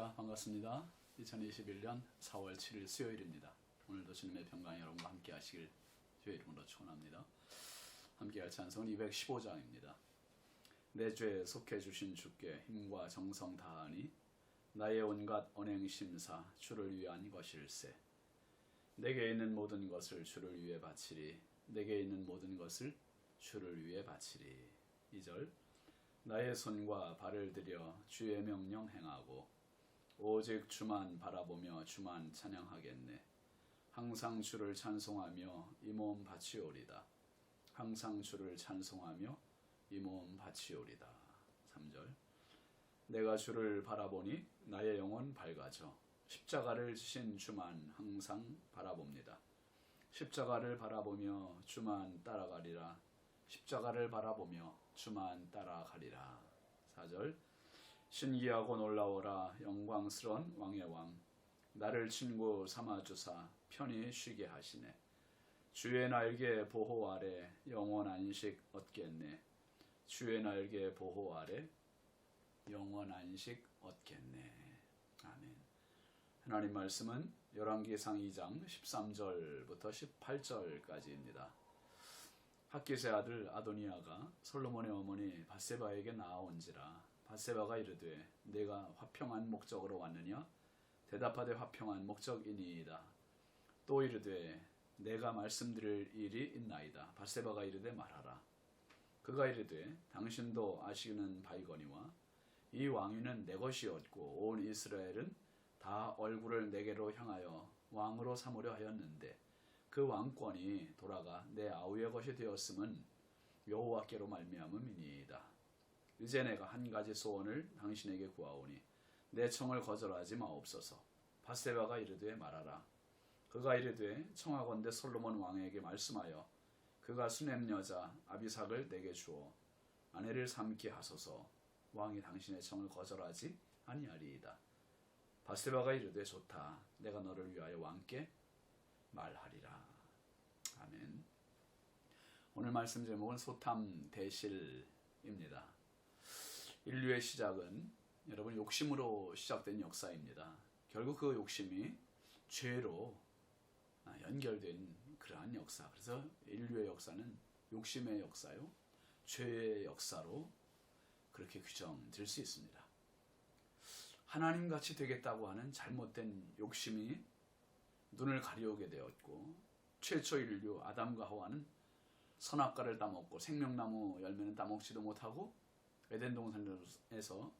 할렐루야, 반갑습니다. 2021년 4월 7일 수요일입니다. 오늘도 주님의 평강이 여러분과 함께 하시길 주의 이름으로 축원합니다. 함께 할 찬송은 215장입니다. 내 죄에 속해 주신 주께 힘과 정성 다하니 나의 온갖 언행 심사 주를 위한 것일세. 내게 있는 모든 것을 주를 위해 바치리. 내게 있는 모든 것을 주를 위해 바치리. 2절 나의 손과 발을 들여 주의 명령 행하고 오직 주만 바라보며 주만 찬양하겠네. 항상 주를 찬송하며 이 몸 바치오리다. 항상 주를 찬송하며 이 몸 바치오리다. 3절 내가 주를 바라보니 나의 영혼 밝아져 십자가를 지신 주만 항상 바라봅니다. 십자가를 바라보며 주만 따라가리라. 십자가를 바라보며 주만 따라가리라. 4절 신기하고 놀라워라 영광스러운 왕의 왕 나를 친구 삼아주사 편히 쉬게 하시네. 주의 날개 보호 아래 영원 안식 얻겠네. 주의 날개 보호 아래 영원 안식 얻겠네. 아멘. 하나님 말씀은 열왕기상 2장 13절부터 18절까지입니다. 핫깃의 아들 아도니아가 솔로몬의 어머니 밧세바에게 나아온지라. 밧세바가 이르되 내가 화평한 목적으로 왔느냐? 대답하되 화평한 목적이니이다. 또 이르되 내가 말씀드릴 일이 있나이다. 밧세바가 이르되 말하라. 그가 이르되 당신도 아시는 바이거니와 이 왕위는 내 것이었고 온 이스라엘은 다 얼굴을 내게로 향하여 왕으로 삼으려 하였는데 그 왕권이 돌아가 내 아우의 것이 되었음은 여호와께로 말미암음이니이다. 이제 내가 한 가지 소원을 당신에게 구하오니 내 청을 거절하지 마옵소서. 밧세바가 이르되 말하라. 그가 이르되 청하건대 솔로몬 왕에게 말씀하여 그가 수넴 여자 아비삭을 내게 주어 아내를 삼게 하소서. 왕이 당신의 청을 거절하지 아니하리이다. 밧세바가 이르되 좋다. 내가 너를 위하여 왕께 말하리라. 아멘. 오늘 말씀 제목은 소탐 대실입니다. 인류의 시작은 여러분 욕심으로 시작된 역사입니다. 결국 그 욕심이 죄로 연결된 그러한 역사. 그래서 인류의 역사는 욕심의 역사요, 죄의 역사로 그렇게 규정될 수 있습니다. 하나님같이 되겠다고 하는 잘못된 욕심이 눈을 가리우게 되었고 최초 인류 아담과 하와는 선악과를 따먹고 생명나무 열매는 따먹지도 못하고 에덴 동산에서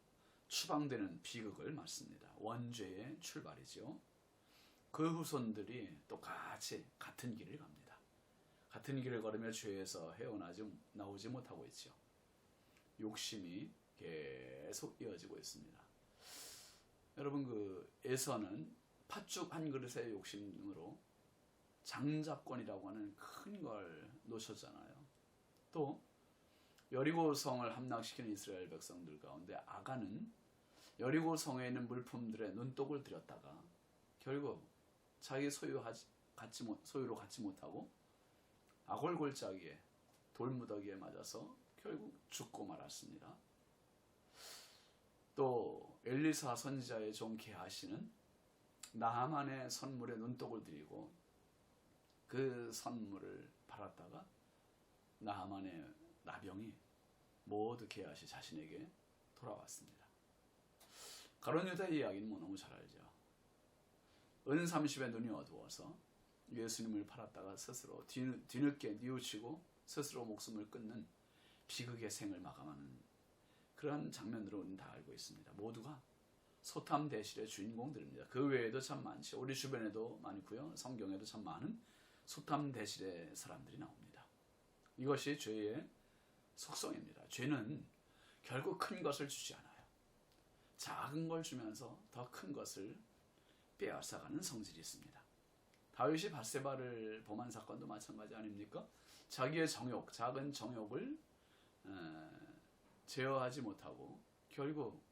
추방되는 비극을 맞습니다. 원죄의 출발이죠. 그 후손들이 똑같이 같은 길을 갑니다. 같은 길을 걸으며 죄에서 헤어나오지 못하고 있죠. 욕심이 계속 이어지고 있습니다. 여러분 그 에서는 팥죽 한 그릇의 욕심으로 장자권이라고 하는 큰 걸 놓쳤잖아요. 또 여리고 성을 함락시키는 이스라엘 백성들 가운데 아간은 여리고 성에 있는 물품들의 눈독을 들였다가 결국 자기 소유로 갖지 못하고 아골골짜기에 돌무더기에 맞아서 결국 죽고 말았습니다. 또 엘리사 선지자의 종 게하시는 나하만의 선물에 눈독을 들이고 그 선물을 팔았다가 나하만의 나병이 모두 게하시 자신에게 돌아왔습니다. 가룟 유다의 이야기는 너무 잘 알죠. 은 30에 눈이 어두워서 예수님을 팔았다가 스스로 뒤늦게 뉘우치고 스스로 목숨을 끊는 비극의 생을 마감하는 그런 장면으로 우리는 다 알고 있습니다. 모두가 소탐 대실의 주인공들입니다. 그 외에도 참 많죠. 우리 주변에도 많고요. 성경에도 참 많은 소탐 대실의 사람들이 나옵니다. 이것이 죄의 속성입니다. 죄는 결국 큰 것을 주지 않아요. 작은 걸 주면서 더 큰 것을 빼앗아가는 성질이 있습니다. 다윗이 밧세바를 범한 사건도 마찬가지 아닙니까? 자기의 정욕, 작은 정욕을 제어하지 못하고 결국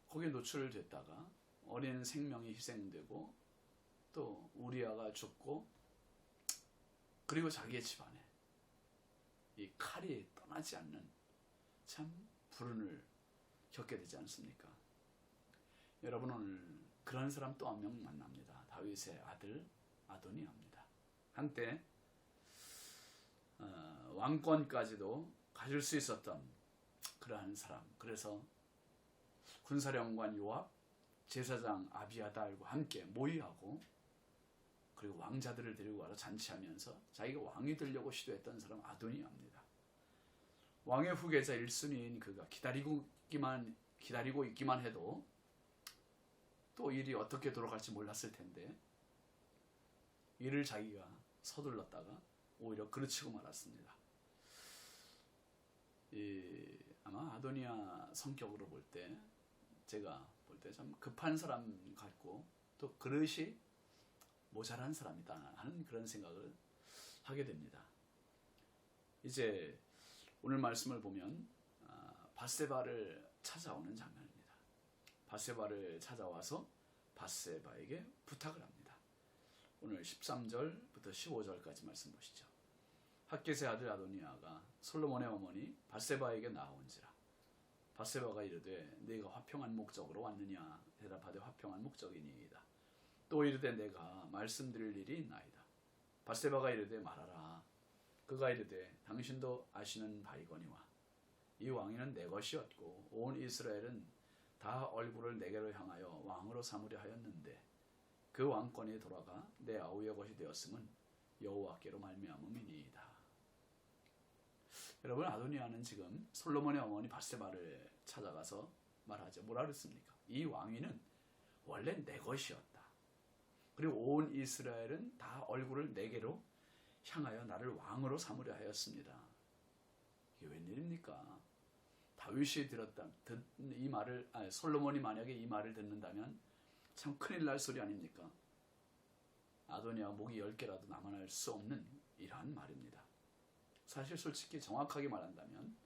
거기에 노출됐다가 어린 생명이 희생되고 또 우리아가 죽고 그리고 자기의 집안에 이 칼이 떠나지 않는 참 불운을 겪게 되지 않습니까? 여러분 오늘 그런 사람 또 한 명 만납니다. 다윗의 아들 아도니아입니다. 한때 왕권까지도 가질 수 있었던 그러한 사람. 그래서 군사령관 요압, 제사장 아비아달과 함께 모의하고 그리고 왕자들을 데리고 와서 잔치하면서 자기가 왕이 되려고 시도했던 사람 아도니아입니다. 왕의 후계자 1순위인 그가 기다리고 있기만 해도 또 일이 어떻게 돌아갈지 몰랐을 텐데 이를 자기가 서둘렀다가 오히려 그르치고 말았습니다. 아마 아도니아 성격으로 볼 때 제가 볼 때 참 급한 사람 같고 또 그릇이 모자란 사람이다 하는 그런 생각을 하게 됩니다. 이제 오늘 말씀을 보면 밧세바를 찾아오는 장면입니다. 밧세바를 찾아와서 밧세바에게 부탁을 합니다. 오늘 13절부터 15절까지 말씀 보시죠. 핫겟의 아들 아도니아가 솔로몬의 어머니 밧세바에게 나아온지라. 밧세바가 이르되 네가 화평한 목적으로 왔느냐. 대답하되 화평한 목적이니이다. 또 이르되 내가 말씀드릴 일이 있나이다. 밧세바가 이르되 말하라. 그가 이르되 당신도 아시는 바이거니와 이 왕위는 내 것이었고 온 이스라엘은 다 얼굴을 내게로 향하여 왕으로 삼으려 하였는데 그 왕권이 돌아가 내 아우의 것이 되었음은 여호와께로 말미암음이니이다. 여러분 아도니아는 지금 솔로몬의 어머니 밧세바를 찾아가서 말하죠. 뭐라 그랬습니까? 이 왕위는 원래 내 것이었다. 그리고 온 이스라엘은 다 얼굴을 내게로 향하여 나를 왕으로 삼으려 하였습니다. 이게 웬일입니까? 다윗이 이 말을 솔로몬이 만약에 이 말을 듣는다면 참 큰일 날 소리 아닙니까? 아도니아가 목이 10개라도 남아날 수 없는 이러한 말입니다. 사실 솔직히 정확하게 말한다면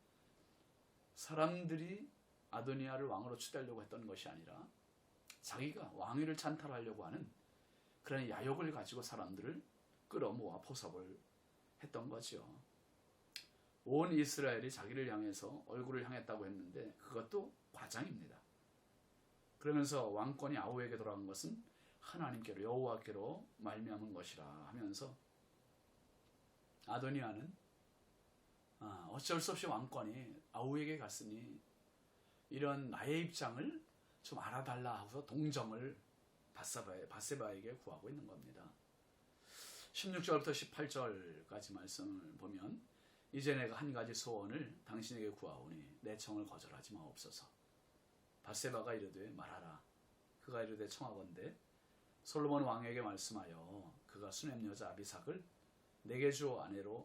사람들이 아도니아를 왕으로 추대하려고 했던 것이 아니라 자기가 왕위를 찬탈하려고 하는 그런 야욕을 가지고 사람들을 끌어모아 포섭을 했던 거죠. 온 이스라엘이 자기를 향해서 얼굴을 향했다고 했는데 그것도 과장입니다. 그러면서 왕권이 아우에게 돌아간 것은 하나님께로 여호와께로 말미암은 것이라 하면서 아도니아는 어쩔 수 없이 왕권이 아우에게 갔으니 이런 나의 입장을 좀 알아달라 하고서 동정을 밧세바에게 구하고 있는 겁니다. 16절부터 18절까지 말씀을 보면 이제 내가 한 가지 소원을 당신에게 구하오니 내 청을 거절하지 마옵소서. 밧세바가 이르되 말하라. 그가 이르되 청하건대 솔로몬 왕에게 말씀하여 그가 수넴 여자 아비삭을 내게 주어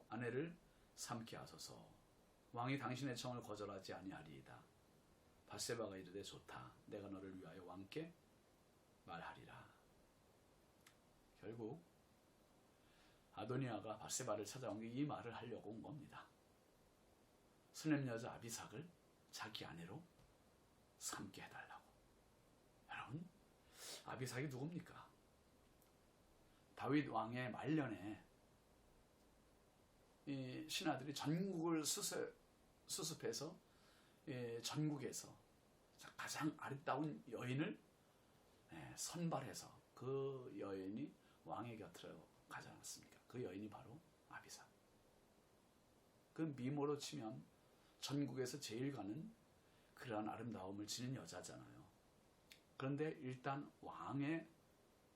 아내를 삼게 하소서. 왕이 당신의 청을 거절하지 아니하리이다. 밧세바가 이르되 좋다. 내가 너를 위하여 왕께 말하리라. 결국 아도니아가 밧세바를 찾아온 게 이 말을 하려고 온 겁니다. 수넴 여자 아비삭을 자기 아내로 삼게 해달라고. 여러분, 아비삭이 누굽니까? 다윗 왕의 말년에 이 신하들이 전국을 수습해서 전국에서 가장 아름다운 여인을 선발해서 그 여인이 왕의 곁으로 가지 않았습니까? 그 여인이 바로 아비삭. 그 미모로 치면 전국에서 제일 가는 그러한 아름다움을 지닌 여자잖아요. 그런데 일단 왕의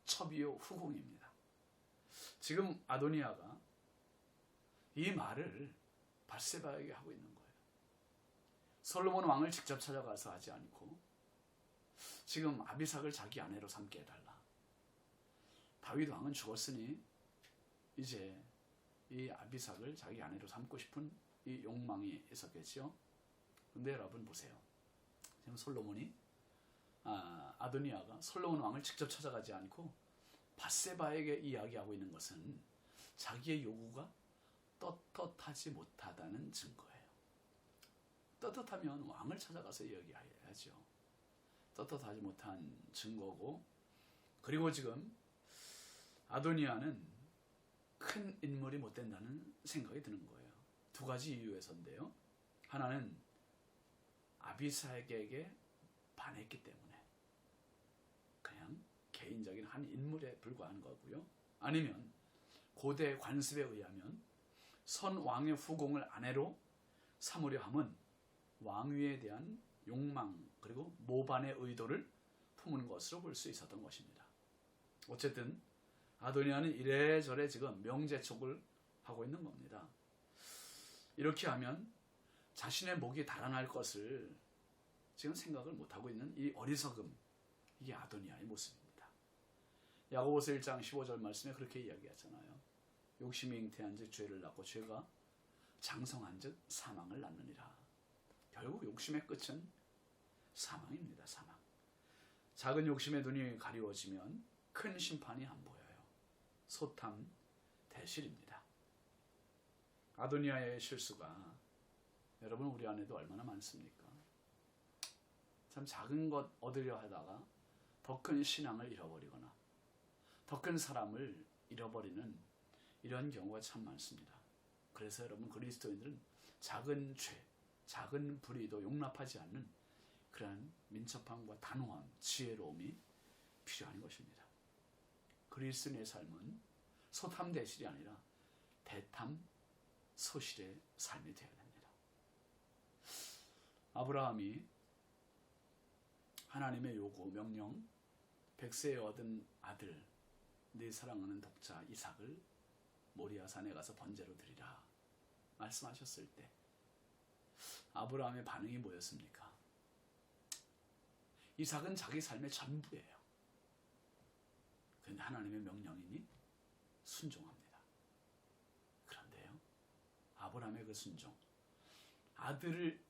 첩이요 후궁입니다. 지금 아도니아가 이 말을 밧세바에게 하고 있는 거예요. 솔로몬 왕을 직접 찾아가서 하지 않고 지금 아비삭을 자기 아내로 삼게 해달라. 다윗 왕은 죽었으니 이제 이 아비삭을 자기 아내로 삼고 싶은 이 욕망이 있었겠죠. 근데 여러분 보세요. 지금 솔로몬이 아도니아가 솔로몬 왕을 직접 찾아가지 않고 밧세바에게 이야기하고 있는 것은 자기의 요구가 떳떳하지 못하다는 증거예요. 떳떳하면 왕을 찾아가서 이야기해야죠. 떳떳하지 못한 증거고, 그리고 지금 아도니아는 큰 인물이 못 된다는 생각이 드는 거예요. 두 가지 이유에서인데요. 하나는 아비삭에게 반했기 때문에, 개인적인 한 인물에 불과한 거고요. 아니면 고대 관습에 의하면 선 왕의 후궁을 아내로 삼으려 함은 왕위에 대한 욕망 그리고 모반의 의도를 품은 것으로 볼 수 있었던 것입니다. 어쨌든 아도니아는 이래저래 지금 명제촉을 하고 있는 겁니다. 이렇게 하면 자신의 목이 달아날 것을 지금 생각을 못하고 있는 이 어리석음, 이게 아도니아의 모습입니다. 야고보서 1장 15절 말씀에 그렇게 이야기하잖아요. 욕심이 잉태한 즉 죄를 낳고 죄가 장성한 즉 사망을 낳느니라. 결국 욕심의 끝은 사망입니다. 사망. 작은 욕심의 눈이 가리워지면 큰 심판이 안 보여요. 소탐 대실입니다. 아도니아의 실수가 여러분 우리 안에도 얼마나 많습니까? 참 작은 것 얻으려 하다가 더 큰 신앙을 잃어버리거나 더 큰 사람을 잃어버리는 이런 경우가 참 많습니다. 그래서 여러분 그리스도인들은 작은 죄, 작은 불의도 용납하지 않는 그러한 민첩함과 단호함, 지혜로움이 필요한 것입니다. 그리스도인의 삶은 소탐 대실이 아니라 대탐 소실의 삶이 되어야 됩니다. 아브라함이 하나님의 요구, 명령, 100세에 얻은 아들, 네 사랑하는 독자 이삭을 모리아산에 가서 번제로 드리라 말씀하셨을 때 아브라함의 반응이 뭐였습니까? 이삭은 자기 삶의 전부예요. 그런데 하나님의 명령이니 순종합니다. 그런데요, 아브라함의 그 순종, 아들을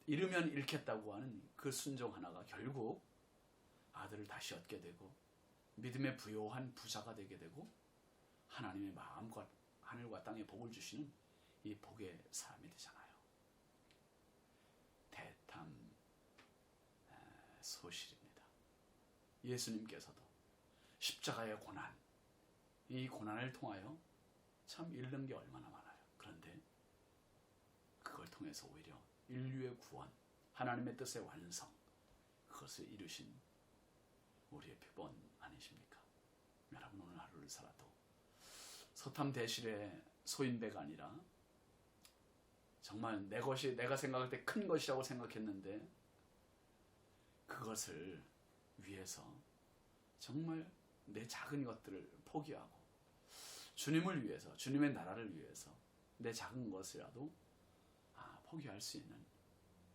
잃으면 잃겠다고 하는 그 순종 하나가 결국 아들을 다시 얻게 되고 믿음의 부요한 부자가 되게 되고 하나님의 마음과 하늘과 땅에 복을 주시는 이 복의 사람이 되잖아요. 대탐 소실입니다. 예수님께서도 십자가의 고난, 이 고난을 통하여 참 잃는 게 얼마나 많아요. 그런데 그걸 통해서 오히려 인류의 구원, 하나님의 뜻의 완성, 그것을 이루신 우리의 표본 아니십니까? 여러분 오늘 하루를 살아도 소탐 대실의 소인배가 아니라 정말 내 것이 내가 생각할 때 큰 것이라고 생각했는데 그것을 위해서 정말 내 작은 것들을 포기하고 주님을 위해서, 주님의 나라를 위해서 내 작은 것이라도 포기할 수 있는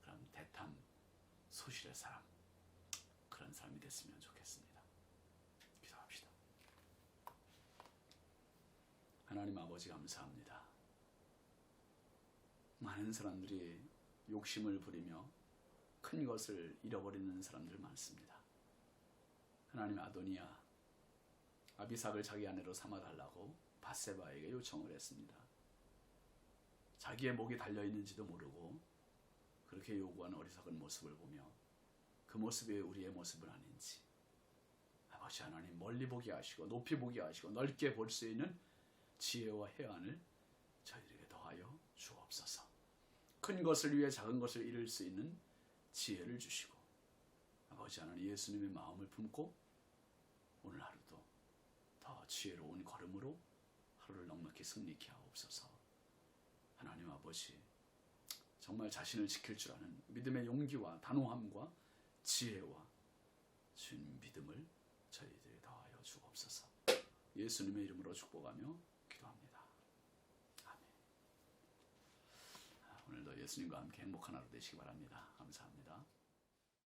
그런 대탐 소실의 사람, 그런 사람이 됐으면 좋겠습니다. 기도합시다. 하나님 아버지 감사합니다. 많은 사람들이 욕심을 부리며 큰 것을 잃어버리는 사람들 많습니다. 하나님 아도니아, 아비삭을 자기 아내로 삼아달라고 밧세바에게 요청을 했습니다. 자기의 목이 달려있는지도 모르고 그렇게 요구하는 어리석은 모습을 보며 그 모습이 우리의 모습은 아닌지 아버지 하나님 멀리 보게 하시고 높이 보게 하시고 넓게 볼 수 있는 지혜와 해안을 저희들에게 더하여 주옵소서. 큰 것을 위해 작은 것을 잃을 수 있는 지혜를 주시고 아버지 하나님 예수님의 마음을 품고 오늘 하루도 더 지혜로운 걸음으로 하루를 넉넉히 승리케 하옵소서. 하나님 아버지 정말 자신을 지킬 줄 아는 믿음의 용기와 단호함과 지혜와 주님 믿음을 저희들에 더하여 주옵소서. 예수님의 이름으로 축복하며 기도합니다. 아멘. 오늘도 예수님과 함께 행복한 하루 되시기 바랍니다. 감사합니다.